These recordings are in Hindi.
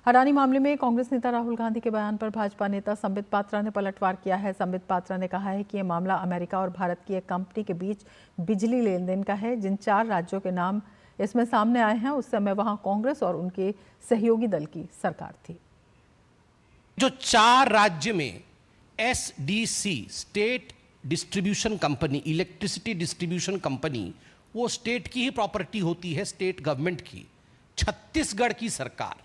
अडानी मामले में कांग्रेस नेता राहुल गांधी के बयान पर भाजपा नेता संबित पात्रा ने पलटवार किया है। संबित पात्रा ने कहा है कि यह मामला अमेरिका और भारत की एक कंपनी के बीच बिजली लेन देन का है। जिन 4 राज्यों के नाम इसमें सामने आए हैं उस समय वहां कांग्रेस और उनके सहयोगी दल की सरकार थी। जो 4 राज्य में SDC state distribution company, electricity distribution company, वो स्टेट की ही प्रॉपर्टी होती है, स्टेट गवर्नमेंट की। छत्तीसगढ़ की सरकार,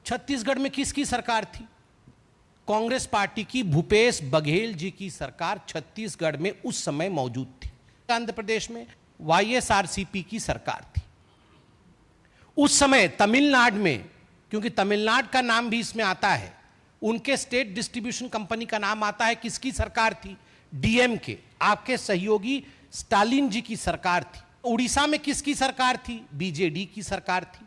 छत्तीसगढ़ में किसकी सरकार थी? कांग्रेस पार्टी की, भूपेश बघेल जी की सरकार छत्तीसगढ़ में उस समय मौजूद थी। आंध्र प्रदेश में YSRCP की सरकार थी। उस समय तमिलनाडु में, क्योंकि तमिलनाडु का नाम भी इसमें आता है, उनके स्टेट डिस्ट्रीब्यूशन कंपनी का नाम आता है। किसकी सरकार थी? DMK, आपके सहयोगी स्टालिन जी की सरकार थी। उड़ीसा में किसकी सरकार थी? BJD की सरकार थी।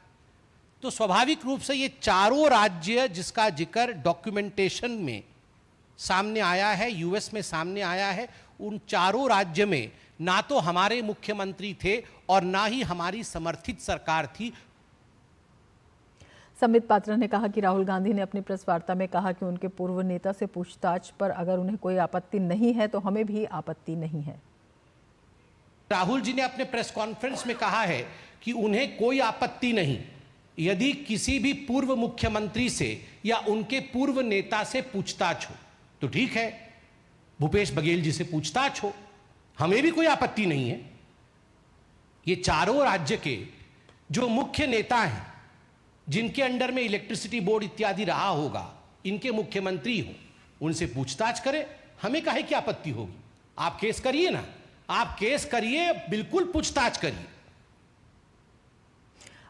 तो स्वाभाविक रूप से ये चारों राज्य जिसका जिक्र डॉक्यूमेंटेशन में सामने आया है, US में सामने आया है, उन चारों राज्य में ना तो हमारे मुख्यमंत्री थे और ना ही हमारी समर्थित सरकार थी। संबित पात्रा ने कहा कि राहुल गांधी ने अपनी प्रेस वार्ता में कहा कि उनके पूर्व नेता से पूछताछ पर अगर उन्हें कोई आपत्ति नहीं है तो हमें भी आपत्ति नहीं है। राहुल जी ने अपने प्रेस कॉन्फ्रेंस में कहा है कि उन्हें कोई आपत्ति नहीं यदि किसी भी पूर्व मुख्यमंत्री से या उनके पूर्व नेता से पूछताछ हो, तो ठीक है, भूपेश बघेल जी से पूछताछ हो, हमें भी कोई आपत्ति नहीं है। ये चारों राज्य के जो मुख्य नेता हैं, जिनके अंडर में इलेक्ट्रिसिटी बोर्ड इत्यादि रहा होगा, इनके मुख्यमंत्री हो, उनसे पूछताछ करें, हमें काहे की आपत्ति होगी? आप केस करिए ना, आप केस करिए, बिल्कुल पूछताछ करिए।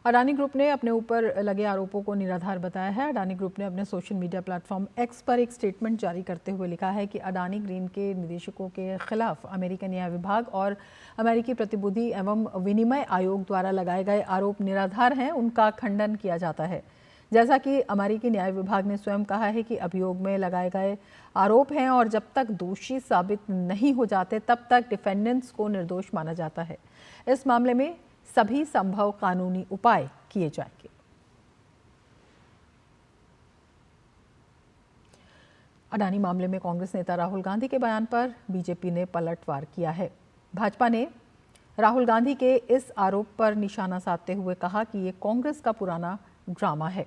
अडानी ग्रुप ने अपने ऊपर लगे आरोपों को निराधार बताया है। अडानी ग्रुप ने अपने सोशल मीडिया प्लेटफॉर्म X पर एक स्टेटमेंट जारी करते हुए लिखा है कि अडानी ग्रीन के निदेशकों के खिलाफ अमेरिकी न्याय विभाग और अमेरिकी प्रतिभूति एवं विनिमय आयोग द्वारा लगाए गए आरोप निराधार हैं, उनका खंडन किया जाता है। जैसा कि अमेरिकी न्याय विभाग ने स्वयं कहा है कि अभियोग में लगाए गए आरोप हैं और जब तक दोषी साबित नहीं हो जाते तब तक डिफेंडेंट्स को निर्दोष माना जाता है। इस मामले में सभी संभव कानूनी उपाय किए जाएंगे। अडानी मामले में कांग्रेस नेता राहुल गांधी के बयान पर बीजेपी ने पलटवार किया है। भाजपा ने राहुल गांधी के इस आरोप पर निशाना साधते हुए कहा कि ये कांग्रेस का पुराना ड्रामा है।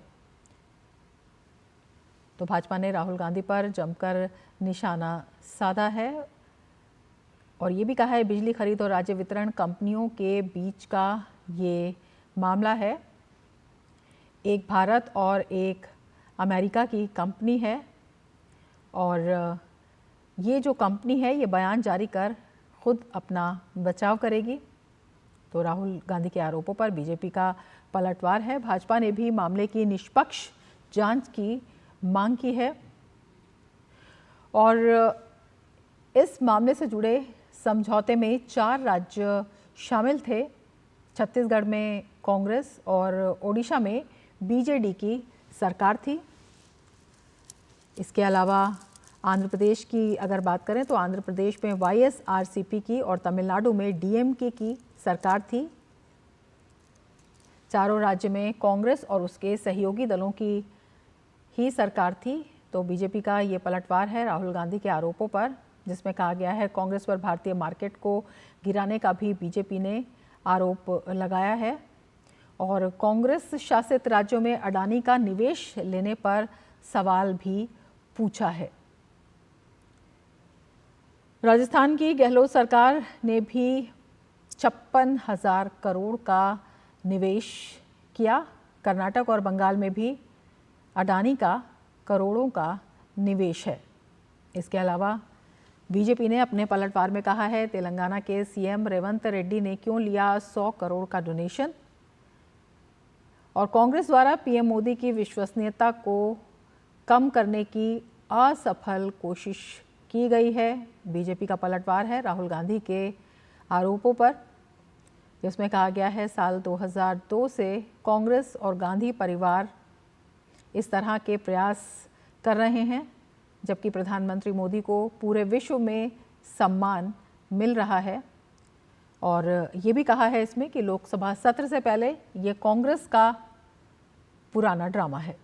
तो भाजपा ने राहुल गांधी पर जमकर निशाना साधा है और ये भी कहा है बिजली खरीद और राज्य वितरण कंपनियों के बीच का ये मामला है। एक भारत और एक अमेरिका की कंपनी है और ये जो कंपनी है ये बयान जारी कर खुद अपना बचाव करेगी। तो राहुल गांधी के आरोपों पर बीजेपी का पलटवार है। भाजपा ने भी मामले की निष्पक्ष जांच की मांग की है और इस मामले से जुड़े समझौते में 4 राज्य शामिल थे। छत्तीसगढ़ में कांग्रेस और ओडिशा में BJD की सरकार थी। इसके अलावा आंध्र प्रदेश की अगर बात करें तो आंध्र प्रदेश में YSRCP की और तमिलनाडु में DMK की सरकार थी। चारों राज्य में कांग्रेस और उसके सहयोगी दलों की ही सरकार थी। तो बीजेपी का ये पलटवार है राहुल गांधी के आरोपों पर, जिसमें कहा गया है कांग्रेस पर भारतीय मार्केट को गिराने का भी बीजेपी ने आरोप लगाया है और कांग्रेस शासित राज्यों में अडानी का निवेश लेने पर सवाल भी पूछा है। राजस्थान की गहलोत सरकार ने भी 56,000 करोड़ का निवेश किया। कर्नाटक और बंगाल में भी अडानी का करोड़ों का निवेश है। इसके अलावा बीजेपी ने अपने पलटवार में कहा है तेलंगाना के CM रेवंत रेड्डी ने क्यों लिया 100 करोड़ का डोनेशन और कांग्रेस द्वारा PM मोदी की विश्वसनीयता को कम करने की असफल कोशिश की गई है। बीजेपी का पलटवार है राहुल गांधी के आरोपों पर, जिसमें कहा गया है साल 2002 से कांग्रेस और गांधी परिवार इस तरह के प्रयास कर रहे हैं, जबकि प्रधानमंत्री मोदी को पूरे विश्व में सम्मान मिल रहा है। और ये भी कहा है इसमें कि लोकसभा सत्र से पहले ये कांग्रेस का पुराना ड्रामा है।